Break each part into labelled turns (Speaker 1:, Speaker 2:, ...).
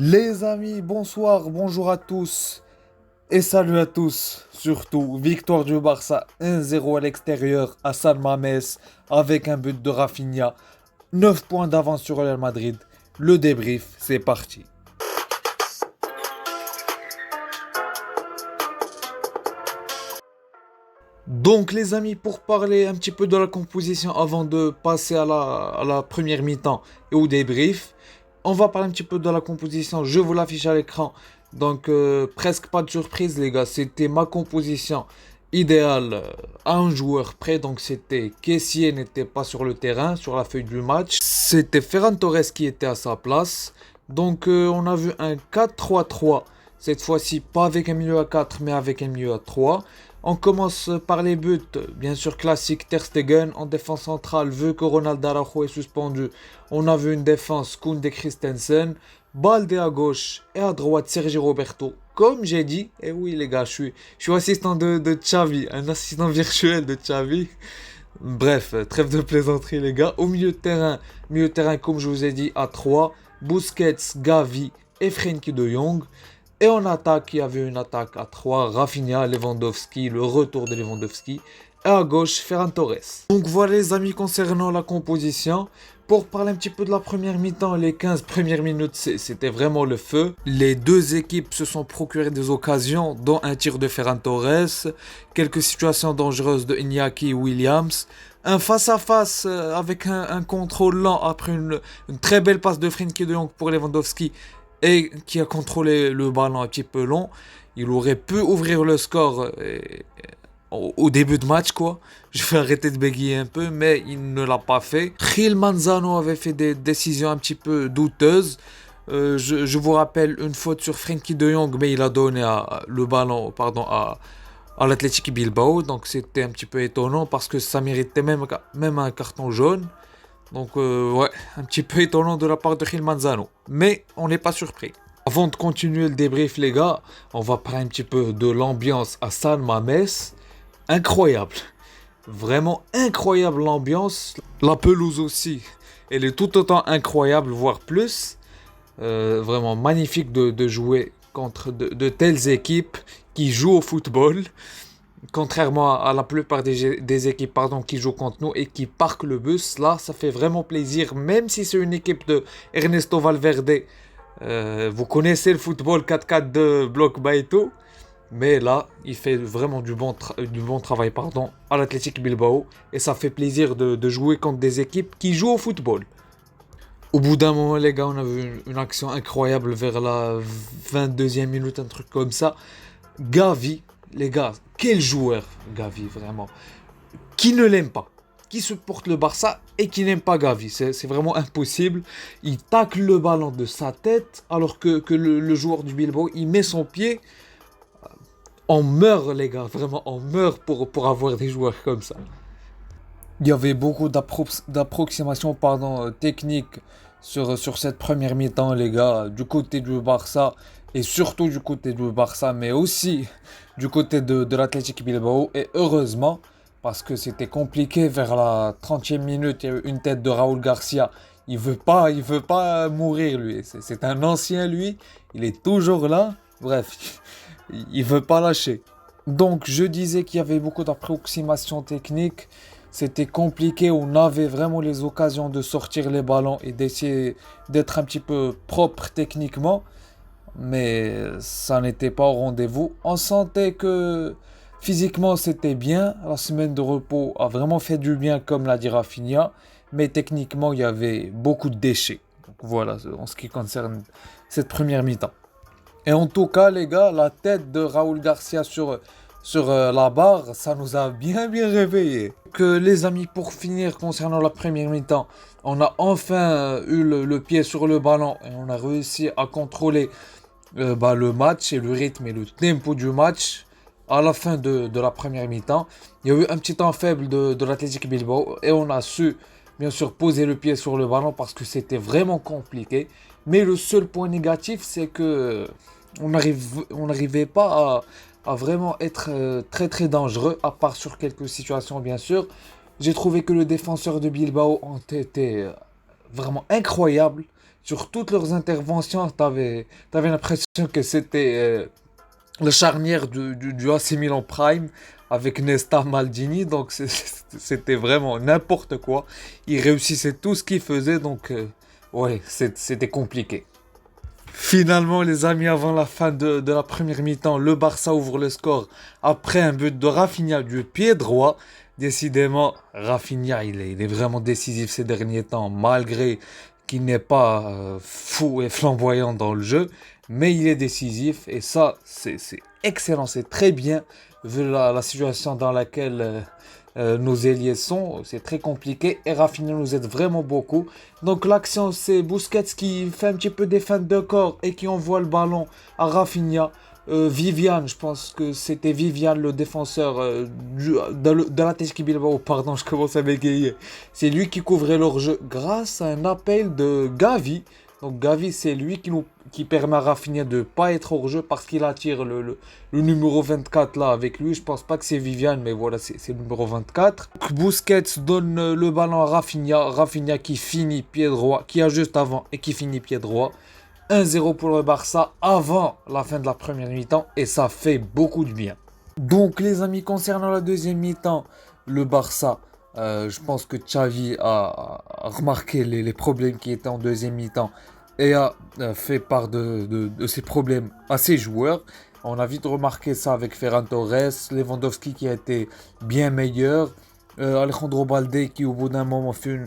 Speaker 1: Les amis, bonsoir, bonjour à tous et salut à tous. Surtout, victoire du Barça 1-0 à l'extérieur à San Mamés avec un but de Rafinha. 9 points d'avance sur Real Madrid. Le débrief, c'est parti. Donc les amis, pour parler un petit peu de la composition avant de passer à la première mi-temps et au débrief, on va parler un petit peu de la composition. Je vous l'affiche à l'écran. Donc presque pas de surprise les gars, c'était ma composition idéale à un joueur près. Donc c'était Kessié n'était pas sur le terrain, sur la feuille du match. C'était Ferran Torres qui était à sa place. Donc on a vu un 4-3-3. Cette fois-ci pas avec un milieu à 4 mais avec un milieu à 3. On commence par les buts, bien sûr classique Ter Stegen en défense centrale, vu que Ronald Araujo est suspendu. On a vu une défense Koundé Christensen, Balde à gauche et à droite Sergi Roberto. Comme j'ai dit, et oui les gars, je suis assistant de Xavi, un assistant virtuel de Xavi. Bref, trêve de plaisanterie les gars. Au milieu de terrain comme je vous ai dit à 3, Busquets, Gavi et Frenkie de Jong. Et en attaque, il y avait une attaque à 3, Rafinha, Lewandowski, le retour de Lewandowski. Et à gauche, Ferran Torres. Donc voilà les amis concernant la composition. Pour parler un petit peu de la première mi-temps, les 15 premières minutes, c'était vraiment le feu. Les deux équipes se sont procurées des occasions, dont un tir de Ferran Torres, quelques situations dangereuses de Iñaki Williams. Un face-à-face avec un contrôle lent après une très belle passe de Frenkie de Jong pour Lewandowski et qui a contrôlé le ballon un petit peu long. Il aurait pu ouvrir le score au début de match, quoi. Je vais arrêter de bégayer un peu, mais il ne l'a pas fait. Gil Manzano avait fait des décisions un petit peu douteuses. Je vous rappelle une faute sur Frenkie de Jong, mais il a donné le ballon à l'Athletic Bilbao. Donc c'était un petit peu étonnant parce que ça méritait même un carton jaune. Donc ouais, un petit peu étonnant de la part de Gil Manzano. Mais on n'est pas surpris. Avant de continuer le débrief les gars, on va parler un petit peu de l'ambiance à San Mamés. Incroyable. Vraiment incroyable l'ambiance. La pelouse aussi. Elle est tout autant incroyable, voire plus. Vraiment magnifique de jouer contre de telles équipes qui jouent au football. Contrairement à la plupart des équipes qui jouent contre nous et qui parquent le bus, là, ça fait vraiment plaisir, même si c'est une équipe de Ernesto Valverde. Vous connaissez le football 4-4 de Bloc Baito, mais là, il fait vraiment du bon travail à l'Athletic Bilbao, et ça fait plaisir de jouer contre des équipes qui jouent au football. Au bout d'un moment, les gars, on a vu une action incroyable vers la 22e minute, un truc comme ça. Gavi, les gars, quel joueur, Gavi, vraiment. Qui ne l'aime pas? Qui supporte le Barça et qui n'aime pas Gavi? C'est vraiment impossible. Il tacle le ballon de sa tête alors que le joueur du Bilbao, il met son pied. On meurt, les gars, vraiment, on meurt pour avoir des joueurs comme ça. Il y avait beaucoup d'approximations techniques sur cette première mi-temps, les gars, du côté du Barça, et surtout du côté du Barça, mais aussi du côté de l'Athletic Bilbao. Et heureusement, parce que c'était compliqué vers la 30e minute, il y a eu une tête de Raúl Garcia. Il veut pas mourir, lui. C'est un ancien, lui. Il est toujours là. Bref, il veut pas lâcher. Donc, je disais qu'il y avait beaucoup d'approximations techniques. C'était compliqué, on avait vraiment les occasions de sortir les ballons et d'essayer d'être un petit peu propre techniquement, mais ça n'était pas au rendez-vous. On sentait que physiquement c'était bien, la semaine de repos a vraiment fait du bien comme l'a dit Rafinha, mais techniquement il y avait beaucoup de déchets. Donc voilà, en ce qui concerne cette première mi-temps. Et en tout cas, les gars, la tête de Raúl Garcia sur la barre, ça nous a bien réveillés. Que les amis, pour finir concernant la première mi-temps, on a enfin eu le pied sur le ballon et on a réussi à contrôler le match et le rythme et le tempo du match à la fin de la première mi-temps. Il y a eu un petit temps faible de l'Athletic Bilbao et on a su bien sûr poser le pied sur le ballon parce que c'était vraiment compliqué. Mais le seul point négatif, c'est que on n'arrivait pas à vraiment être très dangereux, à part sur quelques situations bien sûr. J'ai trouvé que le défenseur de Bilbao ont été vraiment incroyables. sur toutes leurs interventions, t'avais l'impression que c'était la charnière du AC Milan Prime avec Nesta Maldini. Donc c'était vraiment n'importe quoi. Il réussissait tout ce qu'il faisait. Donc ouais, c'était compliqué. Finalement, les amis, avant la fin de la première mi-temps, le Barça ouvre le score après un but de Rafinha du pied droit. Décidément, Rafinha, il est vraiment décisif ces derniers temps, malgré qu'il n'est pas fou et flamboyant dans le jeu, mais il est décisif et ça, c'est excellent, c'est très bien vu la situation dans laquelle nos ailiers sont. C'est très compliqué et Rafinha nous aide vraiment beaucoup. Donc l'action, c'est Busquets qui fait un petit peu des feintes de corps et qui envoie le ballon à Rafinha. Viviane, je pense que c'était Viviane, le défenseur de l'Athletic Bilbao, pardon, je commence à bégayer. C'est lui qui couvrait leur jeu grâce à un appel de Gavi. Donc Gavi, c'est lui qui permet à Rafinha de ne pas être hors jeu parce qu'il attire le numéro 24 là avec lui. Je pense pas que c'est Viviane, mais voilà, c'est le numéro 24. Busquets donne le ballon à Rafinha. Rafinha qui finit pied droit, qui a juste avant et qui finit pied droit. 1-0 pour le Barça avant la fin de la première mi-temps et ça fait beaucoup de bien. Donc les amis, concernant la deuxième mi-temps, le Barça, je pense que Xavi a remarqué les problèmes qui étaient en deuxième mi-temps et a fait part de ces problèmes à ses joueurs. On a vite remarqué ça avec Ferran Torres, Lewandowski qui a été bien meilleur, Alejandro Balde qui au bout d'un moment fait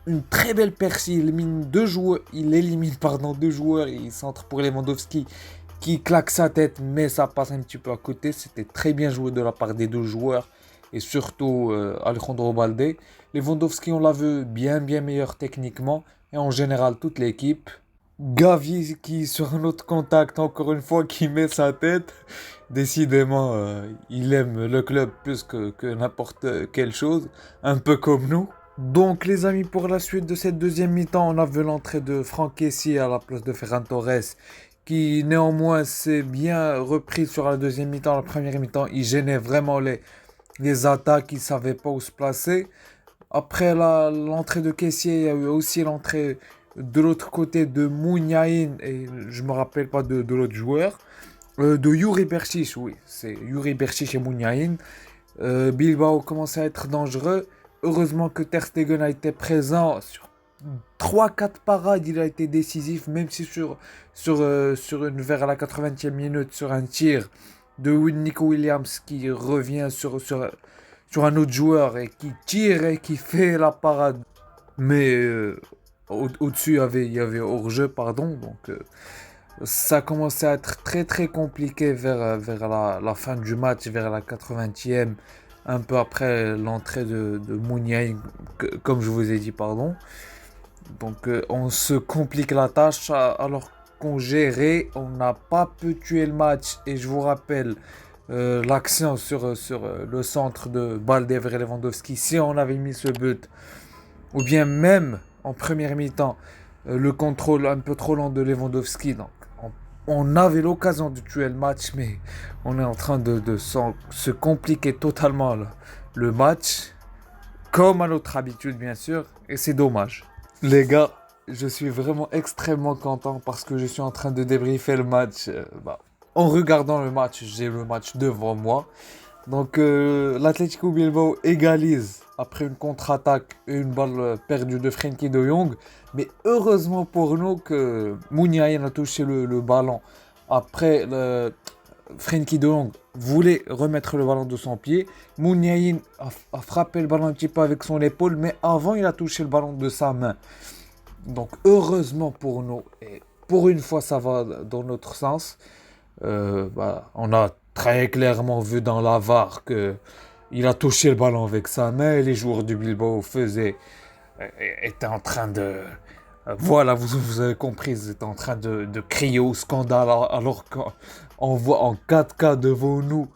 Speaker 1: une très belle percée. Il élimine deux joueurs. Il centre pour Lewandowski qui claque sa tête, mais ça passe un petit peu à côté. C'était très bien joué de la part des deux joueurs et surtout Alejandro Balde. Lewandowski, on l'a vu bien meilleur techniquement et en général toute l'équipe. Gavi qui sur un autre contact, encore une fois, qui met sa tête. Décidément, il aime le club plus que n'importe quelle chose, un peu comme nous. Donc les amis, pour la suite de cette deuxième mi-temps, on a vu l'entrée de Franck Kessié à la place de Ferran Torres, qui néanmoins s'est bien repris sur la deuxième mi-temps. La première mi-temps, il gênait vraiment les attaques, il ne savait pas où se placer. Après l'entrée de Kessié, il y a eu aussi l'entrée de l'autre côté de Mouniaïn, et je ne me rappelle pas de l'autre joueur, de Yuri Berchiche, oui, c'est Yuri Berchiche et Mouniaïn. Bilbao commençait à être dangereux. Heureusement que Ter Stegen a été présent sur 3-4 parades, il a été décisif, même si vers la 80e minute, sur un tir de Nico Williams qui revient sur un autre joueur et qui tire et qui fait la parade. Mais au-dessus, il y avait hors-jeu, pardon. Donc ça commençait à être très compliqué vers la fin du match, vers la 80e. Un peu après l'entrée de Mouniaï, comme je vous ai dit, pardon. Donc on se complique la tâche alors qu'on gérait, on n'a pas pu tuer le match. Et je vous rappelle l'action sur le centre de Balde vers Lewandowski. Si on avait mis ce but, ou bien même en première mi-temps, le contrôle un peu trop lent de Lewandowski. Donc on avait l'occasion de tuer le match, mais on est en train de se compliquer totalement le match, comme à notre habitude, bien sûr, et c'est dommage. Les gars, je suis vraiment extrêmement content parce que je suis en train de débriefer le match. En regardant le match, j'ai le match devant moi. Donc l'Atlético Bilbao égalise après une contre-attaque et une balle perdue de Frenkie de Jong. Mais heureusement pour nous que Mouniaïn a touché le ballon. Après, Frenkie de Jong voulait remettre le ballon de son pied. Mouniaïn a frappé le ballon un petit peu avec son épaule, mais avant il a touché le ballon de sa main. Donc heureusement pour nous, et pour une fois ça va dans notre sens. On a très clairement vu dans la VAR que il a touché le ballon avec sa main et les joueurs du Bilbao étaient en train de... Voilà, vous avez compris, ils étaient en train de crier au scandale alors qu'on voit en 4K devant nous,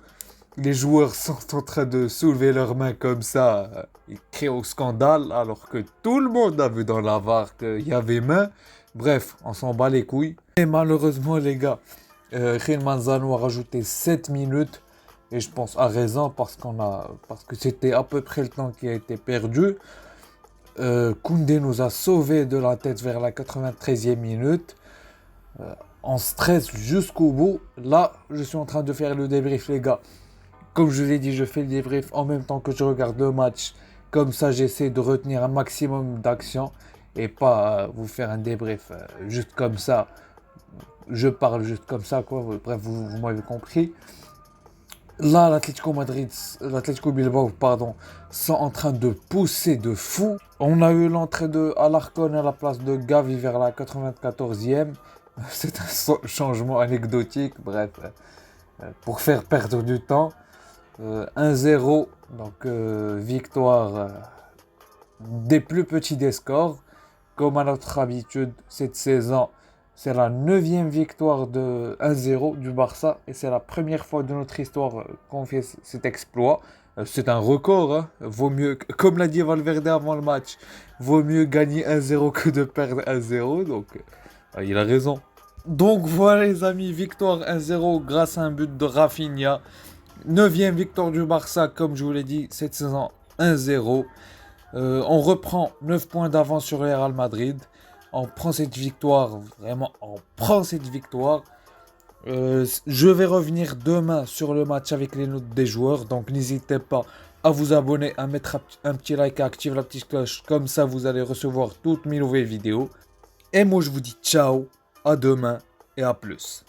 Speaker 1: les joueurs sont en train de soulever leurs mains comme ça, ils crient au scandale alors que tout le monde a vu dans la VAR qu'il y avait main. Bref, on s'en bat les couilles. Et malheureusement les gars, Gil Manzano a rajouté 7 minutes et je pense à raison parce que c'était à peu près le temps qui a été perdu. Koundé nous a sauvés de la tête vers la 93e minute. On stresse jusqu'au bout. Là, je suis en train de faire le débrief, les gars. Comme je vous ai dit, je fais le débrief en même temps que je regarde le match. Comme ça, j'essaie de retenir un maximum d'actions et pas vous faire un débrief juste comme ça. Je parle juste comme ça, quoi. Bref, vous m'avez compris. Là, l'Atlético Bilbao, pardon, sont en train de pousser de fou. On a eu l'entrée de Alarcon à la place de Gavi vers la 94e. C'est un changement anecdotique, bref, pour faire perdre du temps. 1-0, donc victoire des plus petits des scores. Comme à notre habitude, cette saison, c'est la 9e victoire de 1-0 du Barça et c'est la première fois de notre histoire qu'on fait cet exploit. C'est un record, hein. Vaut mieux, comme l'a dit Valverde avant le match, vaut mieux gagner 1-0 que de perdre 1-0. Donc, il a raison. Donc voilà les amis, victoire 1-0 grâce à un but de Rafinha. 9e victoire du Barça, comme je vous l'ai dit, cette saison 1-0. On reprend 9 points d'avance sur le Real Madrid. On prend cette victoire, vraiment, on prend cette victoire. Je vais revenir demain sur le match avec les notes des joueurs. Donc n'hésitez pas à vous abonner, à mettre un petit like, à activer la petite cloche. Comme ça, vous allez recevoir toutes mes nouvelles vidéos. Et moi, je vous dis ciao, à demain et à plus.